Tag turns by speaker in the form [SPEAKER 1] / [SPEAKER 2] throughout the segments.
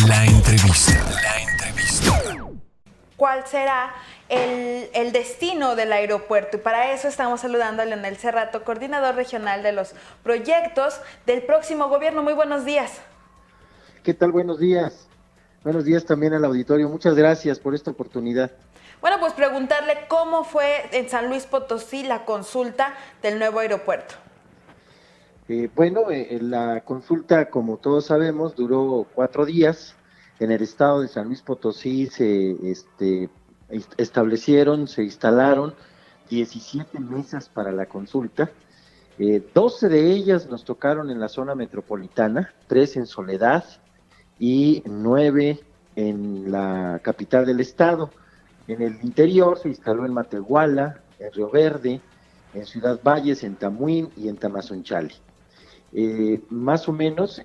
[SPEAKER 1] La entrevista. La entrevista.
[SPEAKER 2] ¿Cuál será el destino del aeropuerto? Y para eso estamos saludando a Leonel Cerrato, coordinador regional de los proyectos del próximo gobierno. Muy buenos días.
[SPEAKER 3] ¿Qué tal? Buenos días. Buenos días también al auditorio. Muchas gracias por esta oportunidad.
[SPEAKER 2] Bueno, pues preguntarle cómo fue en San Luis Potosí la consulta del nuevo aeropuerto.
[SPEAKER 3] La consulta, como todos sabemos, duró 4 días. En el estado de San Luis Potosí se establecieron, se instalaron 17 mesas para la consulta. 12 de ellas nos tocaron en la zona metropolitana, 3 en Soledad y 9 en la capital del estado. En el interior se instaló en Matehuala, en Río Verde, en Ciudad Valles, en Tamuín y en Tamazunchale. Más o menos,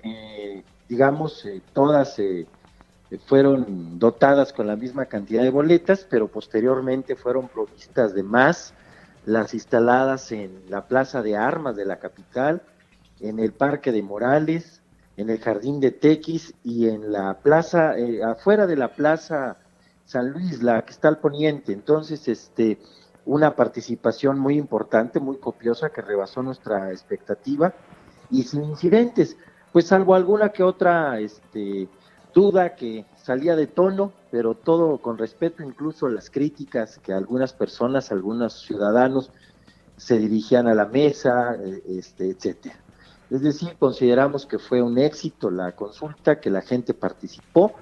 [SPEAKER 3] todas fueron dotadas con la misma cantidad de boletas, pero posteriormente fueron provistas de más las instaladas en la Plaza de Armas de la capital, en el Parque de Morales, en el Jardín de Tequis y en la plaza, afuera de la Plaza San Luis, la que está al poniente. Entonces, una participación muy importante, muy copiosa, que rebasó nuestra expectativa y sin incidentes, pues salvo alguna que otra duda que salía de tono, pero todo con respeto, incluso las críticas que algunas personas, algunos ciudadanos se dirigían a la mesa, etcétera. Es decir, consideramos que fue un éxito la consulta, que la gente participó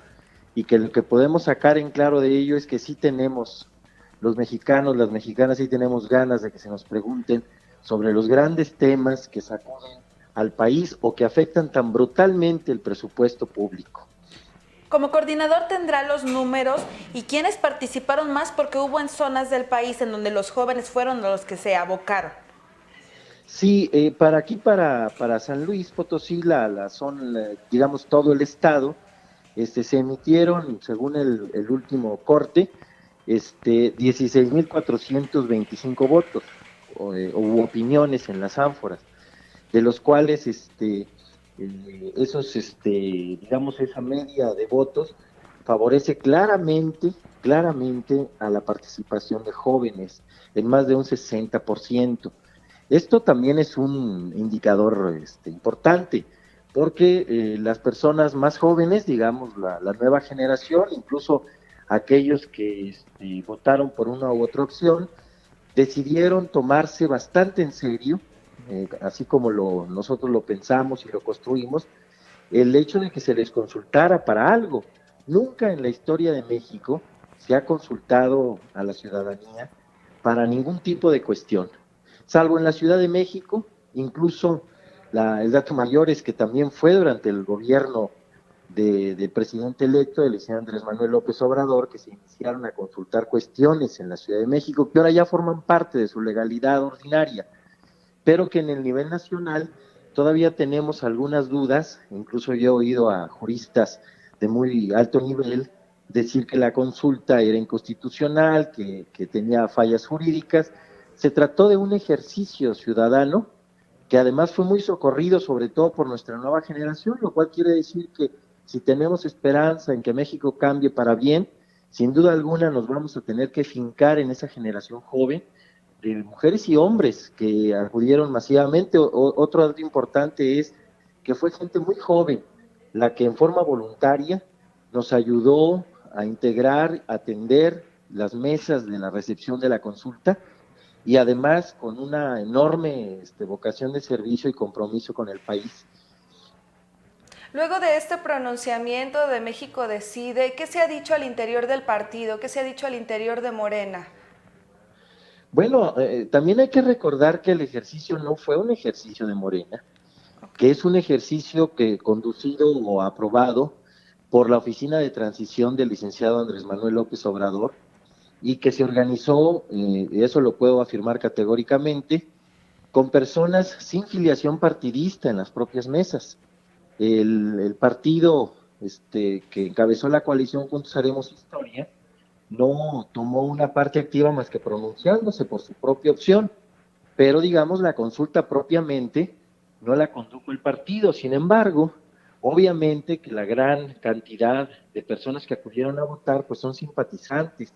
[SPEAKER 3] y que lo que podemos sacar en claro de ello es que sí tenemos, los mexicanos, las mexicanas, sí tenemos ganas de que se nos pregunten sobre los grandes temas que sacuden al país o que afectan tan brutalmente el presupuesto público.
[SPEAKER 2] Como coordinador tendrá los números y quiénes participaron más, porque hubo en zonas del país en donde los jóvenes fueron los que se abocaron.
[SPEAKER 3] Sí, para San Luis Potosí, digamos, todo el estado, se emitieron, según el último corte, 16,425 votos, u opiniones en las ánforas, de los cuales, esa media de votos favorece claramente a la participación de jóvenes, en más de un 60%. Esto también es un indicador importante, porque las personas más jóvenes, digamos, la nueva generación, incluso aquellos que votaron por una u otra opción, decidieron tomarse bastante en serio, así como nosotros lo pensamos y lo construimos, el hecho de que se les consultara para algo. Nunca en la historia de México se ha consultado a la ciudadanía para ningún tipo de cuestión, salvo en la Ciudad de México. Incluso el dato mayor es que también fue durante el gobierno del presidente electo, el señor Andrés Manuel López Obrador, que se iniciaron a consultar cuestiones en la Ciudad de México, que ahora ya forman parte de su legalidad ordinaria, pero que en el nivel nacional todavía tenemos algunas dudas. Incluso yo he oído a juristas de muy alto nivel decir que la consulta era inconstitucional, que tenía fallas jurídicas. Se trató de un ejercicio ciudadano que además fue muy socorrido, sobre todo por nuestra nueva generación, lo cual quiere decir que si tenemos esperanza en que México cambie para bien, sin duda alguna nos vamos a tener que fincar en esa generación joven de mujeres y hombres que acudieron masivamente. Otro dato importante es que fue gente muy joven la que en forma voluntaria nos ayudó a integrar, a atender las mesas de la recepción de la consulta, y además con una enorme vocación de servicio y compromiso con el país.
[SPEAKER 4] Luego de este pronunciamiento de México Decide, ¿qué se ha dicho al interior del partido? ¿Qué se ha dicho al interior de Morena?
[SPEAKER 3] Bueno, también hay que recordar que el ejercicio no fue un ejercicio de Morena, que es un ejercicio conducido o aprobado por la Oficina de Transición del licenciado Andrés Manuel López Obrador, y que se organizó, eso lo puedo afirmar categóricamente, con personas sin filiación partidista en las propias mesas. El partido que encabezó la coalición Juntos Haremos Historia no tomó una parte activa más que pronunciándose por su propia opción, pero digamos la consulta propiamente no la condujo el partido. Sin embargo, Obviamente que la gran cantidad de personas que acudieron a votar pues son simpatizantes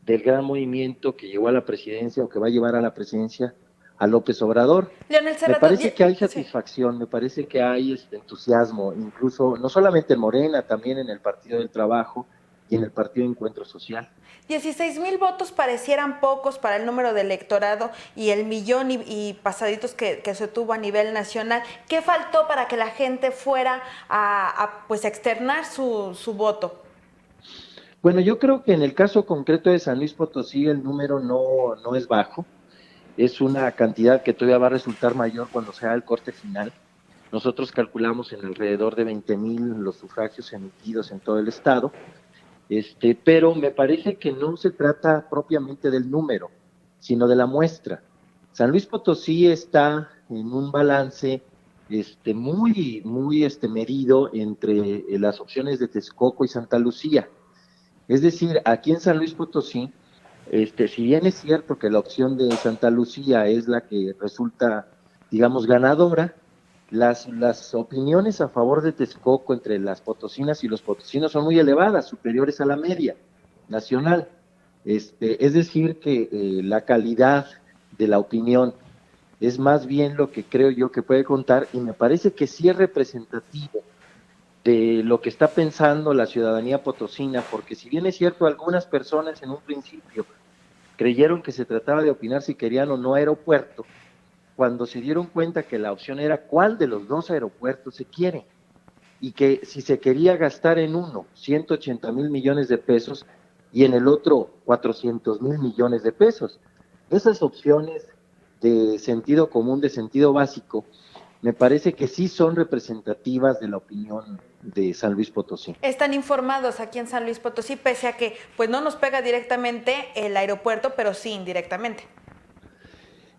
[SPEAKER 3] del gran movimiento que llegó a la presidencia o que va a llevar a la presidencia a López Obrador.
[SPEAKER 2] Leonel
[SPEAKER 3] Me
[SPEAKER 2] Cerrato,
[SPEAKER 3] parece que hay
[SPEAKER 2] sí.
[SPEAKER 3] satisfacción, me parece que hay entusiasmo, incluso no solamente en Morena, también en el Partido del Trabajo y en el Partido de Encuentro Social.
[SPEAKER 2] 16,000 votos parecieran pocos para el número de electorado y el millón y pasaditos que se tuvo a nivel nacional. ¿Qué faltó para que la gente fuera pues, a externar su voto?
[SPEAKER 3] Bueno, yo creo que en el caso concreto de San Luis Potosí el número no es bajo, es una cantidad que todavía va a resultar mayor cuando sea el corte final. Nosotros calculamos en alrededor de 20,000 los sufragios emitidos en todo el estado, pero me parece que no se trata propiamente del número, sino de la muestra. San Luis Potosí está en un balance muy medido entre las opciones de Texcoco y Santa Lucía. Es decir, aquí en San Luis Potosí, si bien es cierto que la opción de Santa Lucía es la que resulta, digamos, ganadora, las opiniones a favor de Texcoco entre las potosinas y los potosinos son muy elevadas, superiores a la media nacional. Es decir, que la calidad de la opinión es más bien lo que creo yo que puede contar, y me parece que sí es representativo de lo que está pensando la ciudadanía potosina, porque si bien es cierto, algunas personas en un principio creyeron que se trataba de opinar si querían o no aeropuerto, cuando se dieron cuenta que la opción era cuál de los dos aeropuertos se quiere, y que si se quería gastar en uno 180,000 millones de pesos y en el otro 400,000 millones de pesos. Esas opciones de sentido común, de sentido básico, me parece que sí son representativas de la opinión de San Luis Potosí.
[SPEAKER 2] Están informados aquí en San Luis Potosí, pese a que pues no nos pega directamente el aeropuerto, pero sí indirectamente.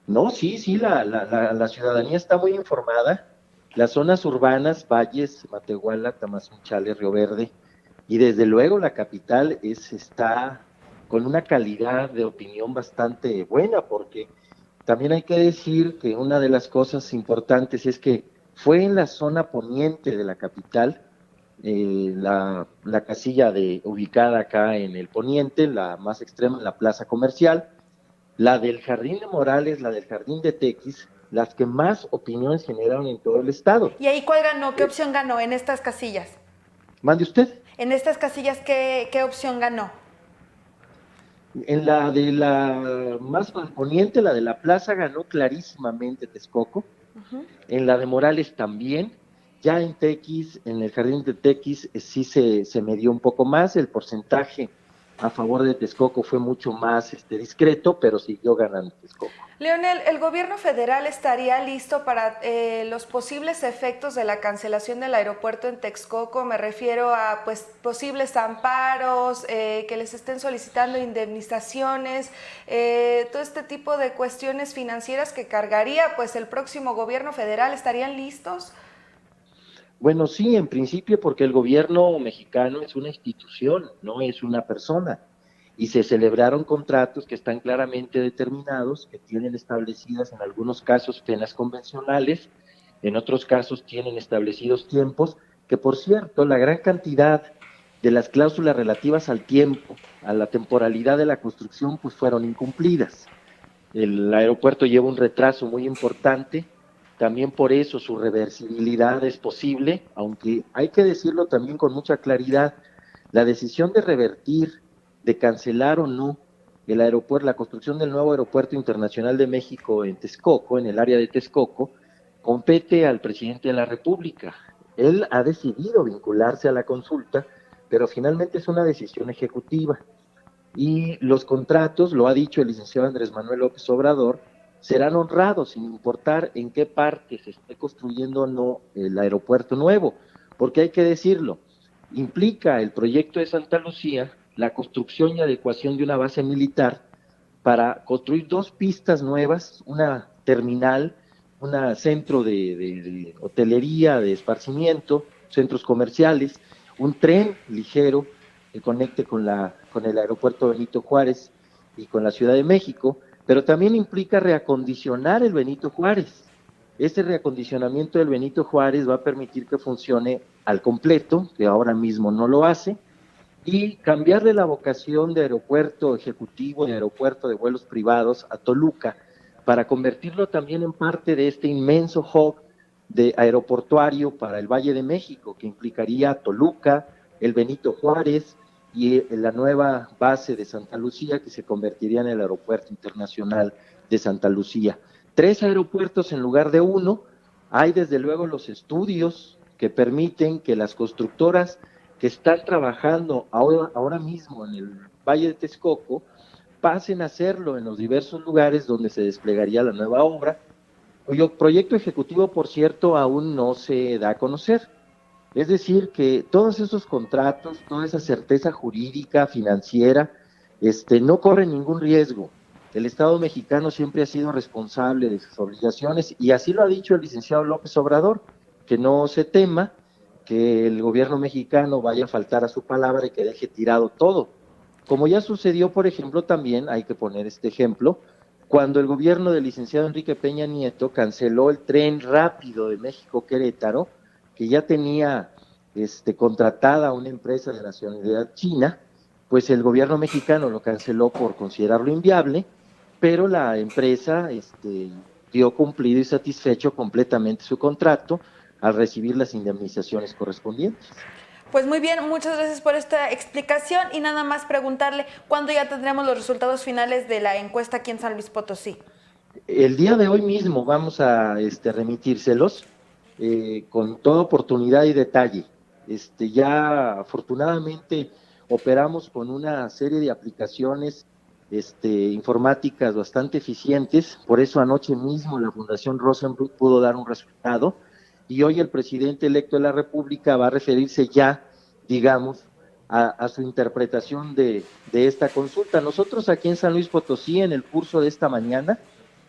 [SPEAKER 3] No, sí, la ciudadanía está muy informada. Las zonas urbanas, Valles, Matehuala, Tamazunchale, Río Verde, y desde luego la capital está con una calidad de opinión bastante buena, porque también hay que decir que una de las cosas importantes es que fue en la zona poniente de la capital, la casilla ubicada acá en el poniente, la más extrema, en la plaza comercial, la del Jardín de Morales, la del Jardín de Tequis, las que más opiniones generaron en todo el estado.
[SPEAKER 2] ¿Y ahí cuál ganó? ¿Qué opción ganó en estas casillas?
[SPEAKER 3] Mande usted.
[SPEAKER 2] En estas casillas, ¿qué opción ganó?
[SPEAKER 3] En la de la más poniente, la de la plaza, ganó clarísimamente Texcoco. En la de Morales también. Ya en Tequis, en el Jardín de Tequis, sí se medió un poco más. El porcentaje a favor de Texcoco fue mucho más discreto, pero siguió ganando Texcoco.
[SPEAKER 4] Leonel, ¿el gobierno federal estaría listo para los posibles efectos de la cancelación del aeropuerto en Texcoco? Me refiero a pues posibles amparos, que les estén solicitando indemnizaciones, todo este tipo de cuestiones financieras que cargaría pues el próximo gobierno federal. ¿Estarían listos?
[SPEAKER 3] Bueno, sí, en principio, porque el gobierno mexicano es una institución, no es una persona, y se celebraron contratos que están claramente determinados, que tienen establecidas en algunos casos penas convencionales, en otros casos tienen establecidos tiempos, que por cierto, la gran cantidad de las cláusulas relativas al tiempo, a la temporalidad de la construcción, pues fueron incumplidas. El aeropuerto lleva un retraso muy importante. También por eso su reversibilidad es posible, aunque hay que decirlo también con mucha claridad, la decisión de revertir, de cancelar o no el aeropuerto, la construcción del nuevo aeropuerto internacional de México en Texcoco, en el área de Texcoco, compete al presidente de la República. Él ha decidido vincularse a la consulta, pero finalmente es una decisión ejecutiva. Y los contratos, lo ha dicho el licenciado Andrés Manuel López Obrador, serán honrados sin importar en qué parte se esté construyendo o no el aeropuerto nuevo, porque hay que decirlo, implica el proyecto de Santa Lucía la construcción y adecuación de una base militar para construir 2 pistas nuevas, una terminal, un centro de hotelería, de esparcimiento, centros comerciales, un tren ligero que conecte con el aeropuerto Benito Juárez y con la Ciudad de México, pero también implica reacondicionar el Benito Juárez. Este reacondicionamiento del Benito Juárez va a permitir que funcione al completo, que ahora mismo no lo hace, y cambiarle la vocación de aeropuerto ejecutivo, de aeropuerto de vuelos privados a Toluca, para convertirlo también en parte de este inmenso hub de aeroportuario para el Valle de México, que implicaría Toluca, el Benito Juárez y la nueva base de Santa Lucía, que se convertiría en el Aeropuerto Internacional de Santa Lucía. 3 aeropuertos en lugar de 1. Hay desde luego los estudios que permiten que las constructoras que están trabajando ahora mismo en el Valle de Texcoco pasen a hacerlo en los diversos lugares donde se desplegaría la nueva obra, cuyo proyecto ejecutivo, por cierto, aún no se da a conocer. Es decir, que todos esos contratos, toda esa certeza jurídica, financiera, no corren ningún riesgo. El Estado mexicano siempre ha sido responsable de sus obligaciones y así lo ha dicho el licenciado López Obrador, que no se tema que el gobierno mexicano vaya a faltar a su palabra y que deje tirado todo. Como ya sucedió, por ejemplo, también hay que poner este ejemplo, cuando el gobierno del licenciado Enrique Peña Nieto canceló el tren rápido de México-Querétaro, que ya tenía contratada una empresa de nacionalidad china, pues el gobierno mexicano lo canceló por considerarlo inviable, pero la empresa dio cumplido y satisfecho completamente su contrato al recibir las indemnizaciones correspondientes.
[SPEAKER 2] Pues muy bien, muchas gracias por esta explicación y nada más preguntarle cuándo ya tendremos los resultados finales de la encuesta aquí en San Luis Potosí.
[SPEAKER 3] El día de hoy mismo vamos a remitírselos con toda oportunidad y detalle. Ya afortunadamente operamos con una serie de aplicaciones informáticas bastante eficientes, por eso anoche mismo la Fundación Rosenbluth pudo dar un resultado y hoy el presidente electo de la República va a referirse ya, digamos, a su interpretación de esta consulta. Nosotros aquí en San Luis Potosí, en el curso de esta mañana,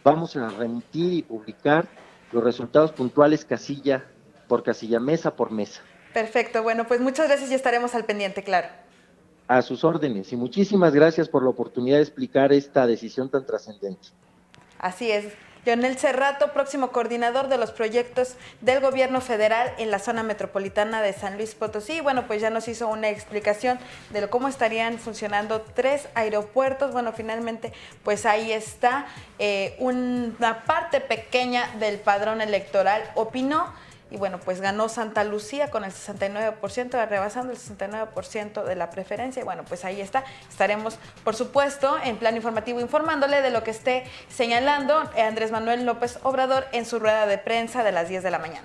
[SPEAKER 3] vamos a remitir y publicar los resultados puntuales casilla por casilla, mesa por mesa.
[SPEAKER 2] Perfecto, bueno, pues muchas gracias y estaremos al pendiente, claro.
[SPEAKER 3] A sus órdenes y muchísimas gracias por la oportunidad de explicar esta decisión tan trascendente.
[SPEAKER 2] Así es. Leonel Cerrato, próximo coordinador de los proyectos del gobierno federal en la zona metropolitana de San Luis Potosí. Bueno, pues ya nos hizo una explicación de cómo estarían funcionando 3 aeropuertos. Bueno, finalmente, pues ahí está una parte pequeña del padrón electoral. Opinó y bueno, pues ganó Santa Lucía con el 69%, rebasando el 69% de la preferencia. Y bueno, pues ahí está. Estaremos, por supuesto, en Plano Informativo informándole de lo que esté señalando Andrés Manuel López Obrador en su rueda de prensa de las 10 de la mañana.